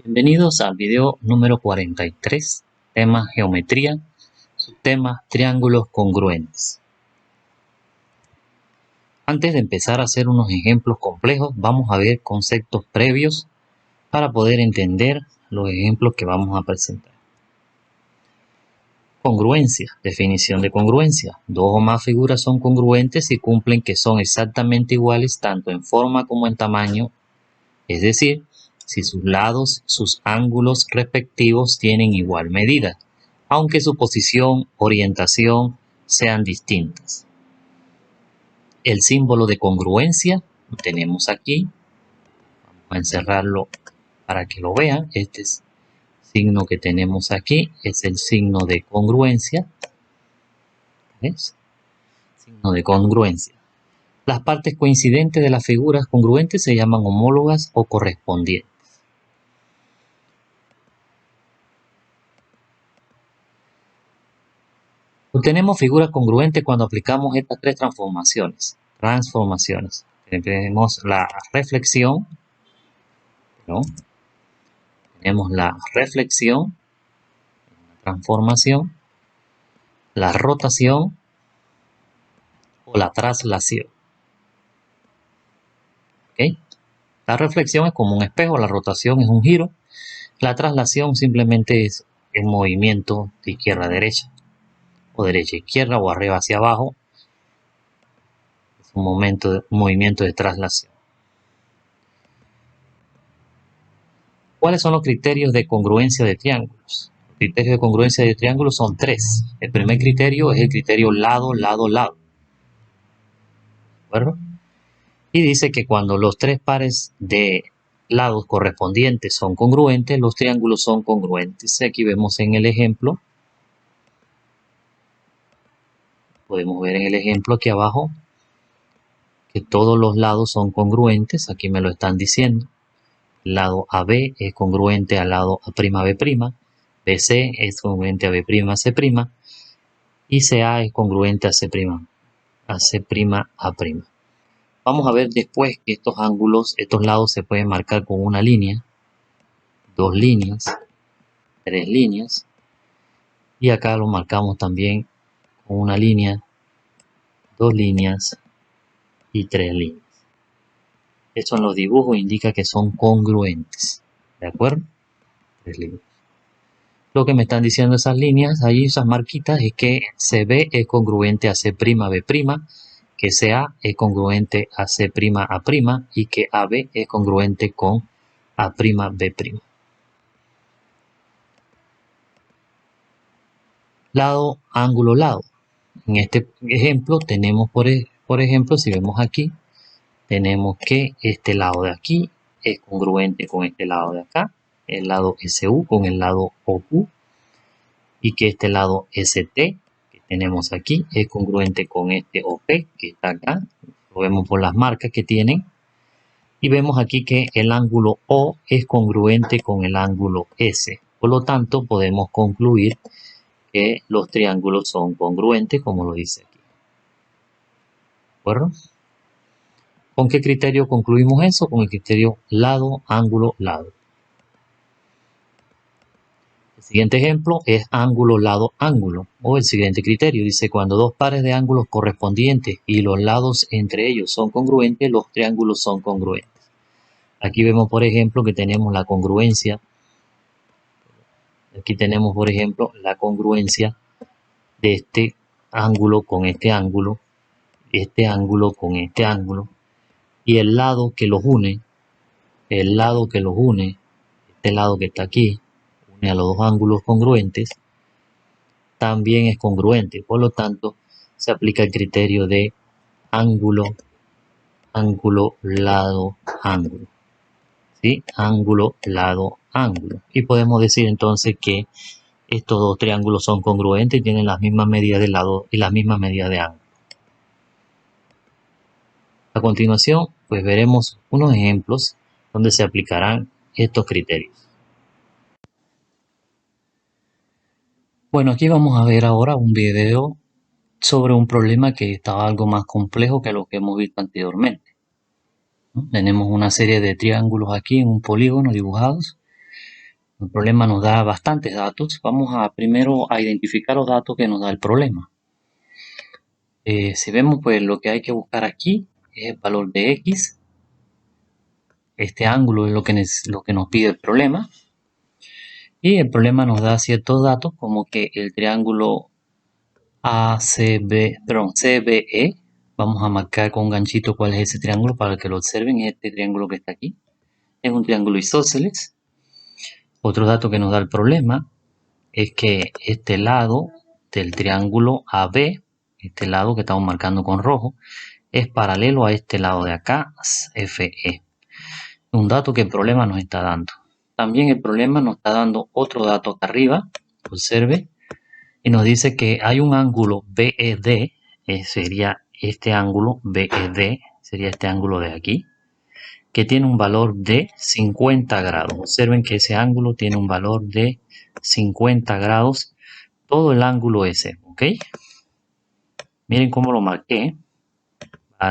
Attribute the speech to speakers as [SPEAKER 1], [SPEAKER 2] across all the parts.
[SPEAKER 1] Bienvenidos al video número 43, tema geometría, subtema triángulos congruentes. Antes de empezar a hacer unos ejemplos complejos, vamos a ver conceptos previos para poder entender los ejemplos que vamos a presentar. Congruencia, definición de congruencia. Dos o más figuras son congruentes si cumplen que son exactamente iguales tanto en forma como en tamaño, es decir, si sus lados, sus ángulos respectivos tienen igual medida, aunque su posición, orientación sean distintas. El símbolo de congruencia lo tenemos aquí. Vamos a encerrarlo para que lo vean. Este signo que tenemos aquí es el signo de congruencia. ¿Ves? Signo de congruencia. Las partes coincidentes de las figuras congruentes se llaman homólogas o correspondientes. Obtenemos figuras congruentes cuando aplicamos estas tres transformaciones. Tenemos la reflexión, ¿no? Tenemos la reflexión, transformación, la rotación o la traslación. ¿Okay? La reflexión es como un espejo, la rotación es un giro, la traslación simplemente es el movimiento de izquierda a derecha, o derecha a izquierda, o arriba hacia abajo. Es un movimiento de traslación. ¿Cuáles son los criterios de congruencia de triángulos? Los criterios de congruencia de triángulos son tres. El primer criterio es el criterio lado, lado, lado. ¿De acuerdo? Y dice que cuando los tres pares de lados correspondientes son congruentes, los triángulos son congruentes. Aquí vemos en el ejemplo. Podemos ver en el ejemplo aquí abajo que todos los lados son congruentes. Aquí me lo están diciendo. El lado AB es congruente al lado A'B', BC es congruente a B'C', y CA es congruente a C'A'. Vamos a ver después que estos ángulos, estos lados se pueden marcar con una línea, dos líneas, tres líneas, y acá lo marcamos también con una línea, dos líneas y tres líneas. Esto en los dibujos indica que son congruentes, ¿de acuerdo? Tres líneas. Lo que me están diciendo esas líneas, ahí esas marquitas, es que CB es congruente a C'B', que CA es congruente a C'A' y que AB es congruente con A'B'. Lado, ángulo, lado. En este ejemplo tenemos, por ejemplo, si vemos aquí, tenemos que este lado de aquí es congruente con este lado de acá, el lado SU con el lado OQ, y que este lado ST que tenemos aquí es congruente con este OP que está acá. Lo vemos por las marcas que tienen. Y vemos aquí que el ángulo O es congruente con el ángulo S. Por lo tanto, podemos concluir que los triángulos son congruentes, como lo dice aquí. ¿De acuerdo? ¿Con qué criterio concluimos eso? Con el criterio lado, ángulo, lado. El siguiente ejemplo es ángulo, lado, ángulo. O el siguiente criterio dice cuando dos pares de ángulos correspondientes y los lados entre ellos son congruentes, los triángulos son congruentes. Aquí vemos, por ejemplo, que tenemos la congruencia. Aquí tenemos, por ejemplo, la congruencia de este ángulo con este ángulo con este ángulo, y el lado que los une, este lado que está aquí, une a los dos ángulos congruentes, también es congruente. Por lo tanto, se aplica el criterio de ángulo, lado, ángulo. ¿Sí? Ángulo, lado, ángulo. Y podemos decir entonces que estos dos triángulos son congruentes y tienen las mismas medidas de lado y las mismas medidas de ángulo. A continuación, pues veremos unos ejemplos donde se aplicarán estos criterios. Bueno, aquí vamos a ver ahora un video sobre un problema que estaba algo más complejo que lo que hemos visto anteriormente. Tenemos una serie de triángulos aquí en un polígono dibujados El problema nos da bastantes datos. Vamos a primero a identificar los datos que nos da el problema. Si vemos, pues lo que hay que buscar aquí es el valor de x. Este ángulo es lo que nos pide el problema. Y el problema nos da ciertos datos como que el triángulo CBE. Vamos a marcar con un ganchito cuál es ese triángulo para que lo observen. Es este triángulo que está aquí. Es un triángulo isósceles. Otro dato que nos da el problema es que este lado del triángulo AB, este lado que estamos marcando con rojo, es paralelo a este lado de acá, FE. Un dato que el problema nos está dando. También el problema nos está dando otro dato acá arriba, observe, y nos dice que hay un ángulo BED, sería este ángulo BED, sería este ángulo de aquí, que tiene un valor de 50 grados. Observen que ese ángulo tiene un valor de 50 grados, todo el ángulo ese, ¿ok? Miren cómo lo marqué,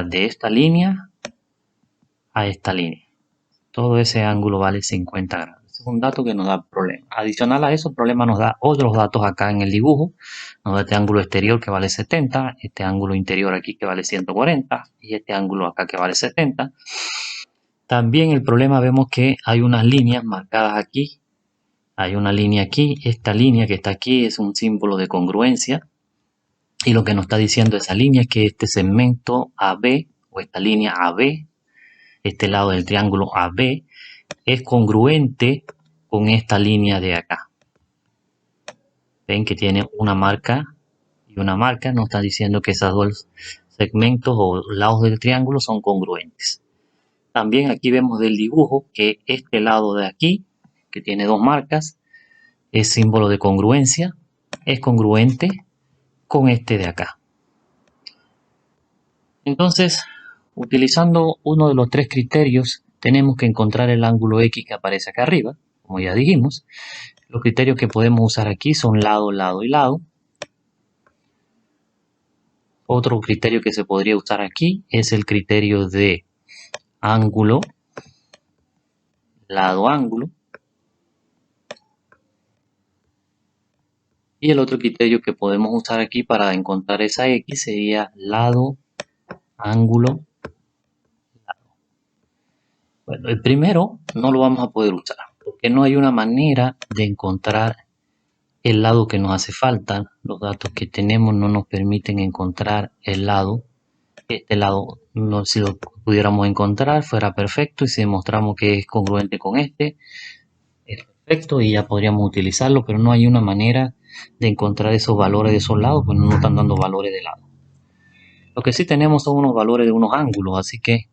[SPEAKER 1] de esta línea a esta línea. Todo ese ángulo vale 50 grados. Ese es un dato que nos da problema. Adicional a eso, el problema nos da otros datos acá en el dibujo. Nos da este ángulo exterior que vale 70, este ángulo interior aquí que vale 140 y este ángulo acá que vale 70. También el problema vemos que hay unas líneas marcadas aquí. Hay una línea aquí. Esta línea que está aquí es un símbolo de congruencia. Y lo que nos está diciendo esa línea es que este segmento AB o esta línea AB, este lado del triángulo AB, es congruente con esta línea de acá. Ven que tiene una marca y una marca. Nos está diciendo que esos dos segmentos o lados del triángulo son congruentes. También aquí vemos del dibujo que este lado de aquí, que tiene dos marcas, es símbolo de congruencia, es congruente con este de acá. Entonces, utilizando uno de los tres criterios, tenemos que encontrar el ángulo X que aparece acá arriba, como ya dijimos. Los criterios que podemos usar aquí son lado, lado y lado. Otro criterio que se podría usar aquí es el criterio de ángulo, lado, ángulo. Y el otro criterio que podemos usar aquí para encontrar esa X sería lado, ángulo, lado. Bueno, el primero no lo vamos a poder usar porque no hay una manera de encontrar el lado que nos hace falta. Los datos que tenemos no nos permiten encontrar el lado. Este lado, no, si lo pudiéramos encontrar, fuera perfecto. Y si demostramos que es congruente con este, es perfecto y ya podríamos utilizarlo. Pero no hay una manera de encontrar esos valores de esos lados, pues no nos están dando valores de lado. Lo que sí tenemos son unos valores de unos ángulos, así que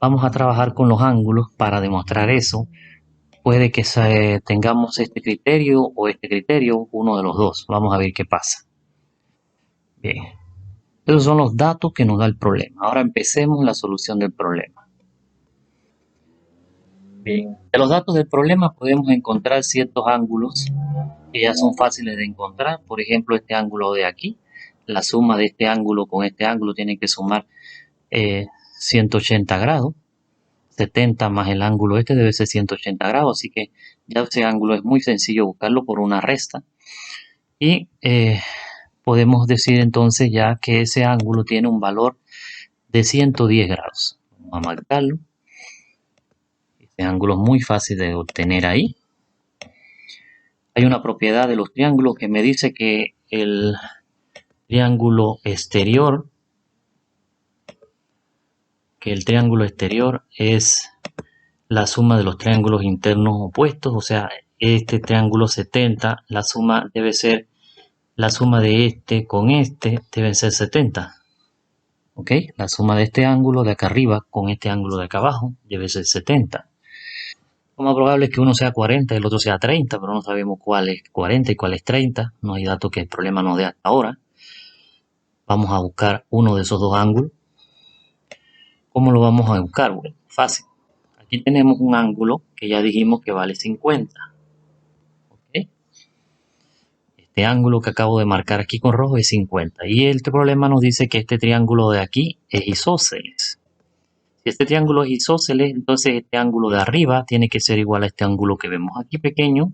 [SPEAKER 1] vamos a trabajar con los ángulos para demostrar eso. Puede que tengamos este criterio o este criterio, uno de los dos. Vamos a ver qué pasa. Bien, esos son los datos que nos da el problema. Ahora empecemos la solución del problema. Bien, de los datos del problema podemos encontrar ciertos ángulos que ya son fáciles de encontrar. Por ejemplo, este ángulo de aquí. La suma de este ángulo con este ángulo tiene que sumar 180 grados. 70 más el ángulo este debe ser 180 grados. Así que ya ese ángulo es muy sencillo buscarlo por una resta. Y podemos decir entonces ya que ese ángulo tiene un valor de 110 grados. Vamos a marcarlo. Este ángulo es muy fácil de obtener ahí. Hay una propiedad de los triángulos que me dice que el triángulo exterior, es la suma de los triángulos internos opuestos. O sea, este triángulo 70, la suma debe ser la suma de este con este, deben ser 70. ¿Ok? La suma de este ángulo de acá arriba con este ángulo de acá abajo debe ser 70. Lo más probable es que uno sea 40 y el otro sea 30, pero no sabemos cuál es 40 y cuál es 30. No hay datos que el problema nos dé hasta ahora. Vamos a buscar uno de esos dos ángulos. ¿Cómo lo vamos a buscar? Bueno, fácil. Aquí tenemos un ángulo que ya dijimos que vale 50. ¿Ok? Este ángulo que acabo de marcar aquí con rojo es 50. Y el problema nos dice que este triángulo de aquí es isósceles. Si este triángulo es isósceles, entonces este ángulo de arriba tiene que ser igual a este ángulo que vemos aquí pequeño,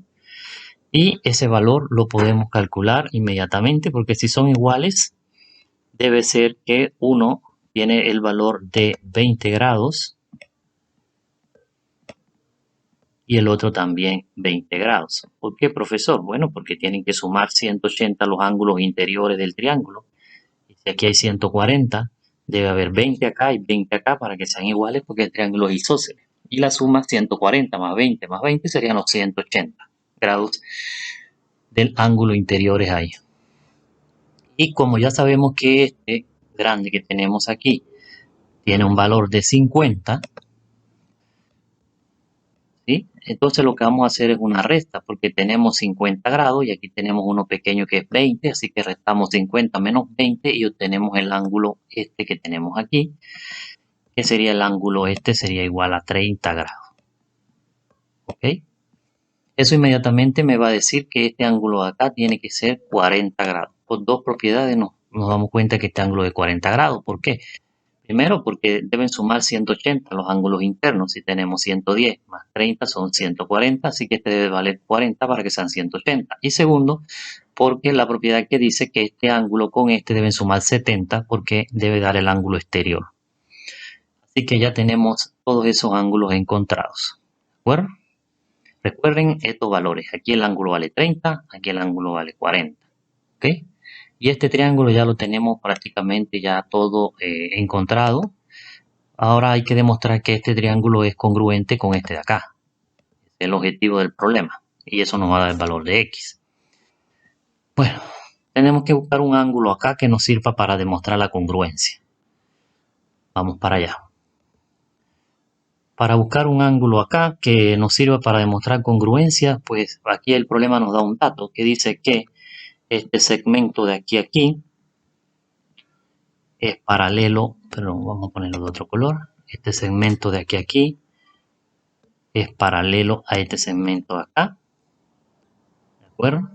[SPEAKER 1] Y ese valor lo podemos calcular inmediatamente, porque si son iguales, debe ser que uno tiene el valor de 20 grados y el otro también 20 grados. ¿Por qué, profesor? Bueno, porque tienen que sumar 180 los ángulos interiores del triángulo. Y si aquí hay 140, debe haber 20 acá y 20 acá para que sean iguales, porque el triángulo es isósceles. Y la suma 140 más 20 más 20 serían los 180 grados del ángulo interior es ahí. Y como ya sabemos que este grande que tenemos aquí tiene un valor de 50, ¿sí? Entonces lo que vamos a hacer es una resta, porque tenemos 50 grados y aquí tenemos uno pequeño que es 20, así que restamos 50 menos 20 y obtenemos el ángulo este que tenemos aquí, que sería el ángulo este, sería igual a 30 grados. ¿Ok? Eso inmediatamente me va a decir que este ángulo de acá tiene que ser 40 grados. Por dos propiedades nos damos cuenta que este ángulo es de 40 grados. ¿Por qué? Primero, porque deben sumar 180 los ángulos internos. Si tenemos 110 más 30 son 140, así que este debe valer 40 para que sean 180. Y segundo, porque la propiedad que dice que este ángulo con este deben sumar 70 porque debe dar el ángulo exterior. Así que ya tenemos todos esos ángulos encontrados. ¿De acuerdo? Recuerden estos valores. Aquí el ángulo vale 30, aquí el ángulo vale 40. ¿Ok? Y este triángulo ya lo tenemos prácticamente ya todo encontrado. Ahora hay que demostrar que este triángulo es congruente con este de acá. Es el objetivo del problema. Y eso nos va a dar el valor de X. Bueno, tenemos que buscar un ángulo acá que nos sirva para demostrar la congruencia. Vamos para allá. Para buscar un ángulo acá que nos sirva para demostrar congruencia, pues aquí el problema nos da un dato que dice que este segmento de aquí a aquí es paralelo, pero vamos a ponerlo de otro color. Este segmento de aquí a aquí es paralelo a este segmento de acá. ¿De acuerdo?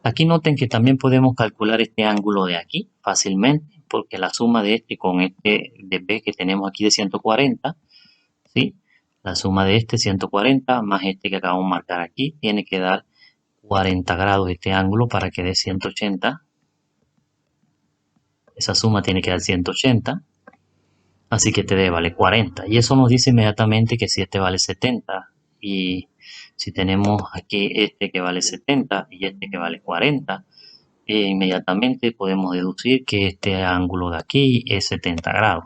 [SPEAKER 1] Aquí noten que también podemos calcular este ángulo de aquí fácilmente, porque la suma de este con este de B que tenemos aquí de 140, ¿sí? La suma de este 140 más este que acabamos de marcar aquí tiene que dar 40 grados este ángulo para que dé 180. Esa suma tiene que dar 180. Así que este debe valer 40. Y eso nos dice inmediatamente que si este vale 70 y si tenemos aquí este que vale 70 y este que vale 40, inmediatamente podemos deducir que este ángulo de aquí es 70 grados.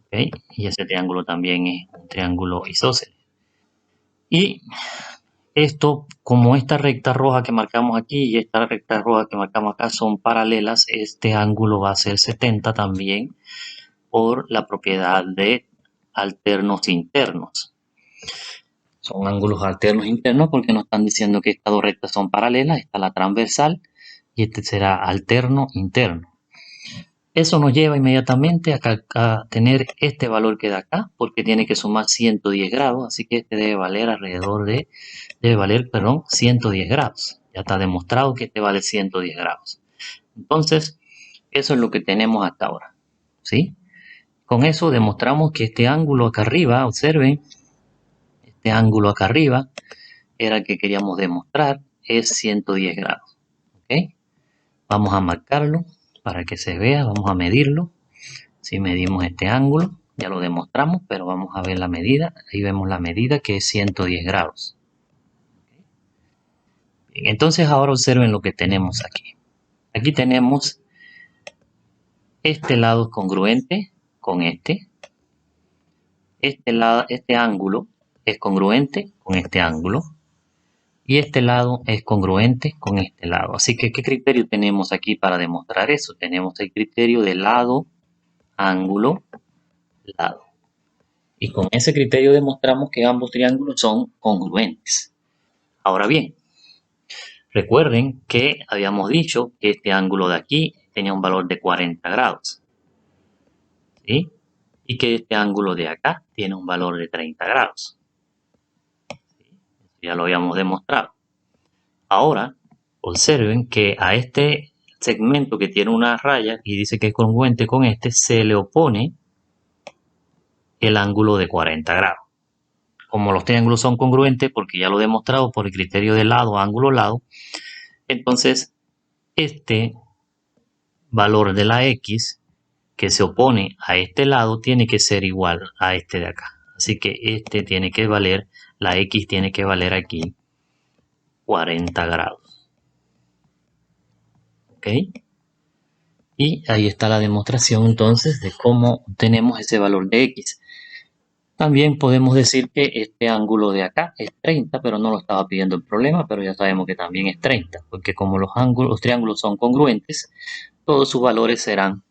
[SPEAKER 1] ¿Okay? Y ese triángulo también es un triángulo isósceles. Y esto, como esta recta roja que marcamos aquí y esta recta roja que marcamos acá son paralelas, este ángulo va a ser 70 también por la propiedad de alternos internos. Son ángulos alternos internos porque nos están diciendo que estas dos rectas son paralelas, esta es la transversal y este será alterno interno. Eso nos lleva inmediatamente a tener este valor que da acá, porque tiene que sumar 110 grados, así que este debe valer 110 grados. Ya está demostrado que este vale 110 grados. Entonces, eso es lo que tenemos hasta ahora, ¿sí? Con eso demostramos que este ángulo acá arriba, observen, este ángulo acá arriba era el que queríamos demostrar, es 110 grados. ¿Ok? Vamos a marcarlo para que se vea, vamos a medirlo. Si medimos este ángulo, ya lo demostramos, pero vamos a ver la medida. Ahí vemos la medida que es 110 grados. Bien, entonces ahora observen lo que tenemos aquí. Aquí tenemos este lado congruente con este. Este ángulo es congruente con este ángulo. Y este lado es congruente con este lado. Así que, ¿qué criterio tenemos aquí para demostrar eso? Tenemos el criterio de lado, ángulo, lado. Y con ese criterio demostramos que ambos triángulos son congruentes. Ahora bien, recuerden que habíamos dicho que este ángulo de aquí tenía un valor de 40 grados. ¿Sí? Y que este ángulo de acá tiene un valor de 30 grados. ¿Sí? Ya lo habíamos demostrado. Ahora, observen que a este segmento que tiene una raya y dice que es congruente con este, se le opone el ángulo de 40 grados. como los triángulos son congruentes, porque ya lo he demostrado por el criterio de lado, ángulo, lado, entonces este valor de la x que se opone a este lado tiene que ser igual a este de acá. Así que este tiene que valer, la x tiene que valer aquí 40 grados. ¿Ok? Y ahí está la demostración entonces de cómo obtenemos ese valor de x. También podemos decir que este ángulo de acá es 30, pero no lo estaba pidiendo el problema, pero ya sabemos que también es 30, porque como los triángulos son congruentes, todos sus valores serán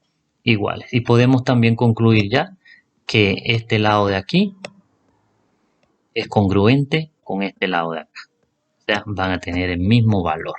[SPEAKER 1] iguales. Y podemos también concluir ya que este lado de aquí es congruente con este lado de acá. O sea, van a tener el mismo valor.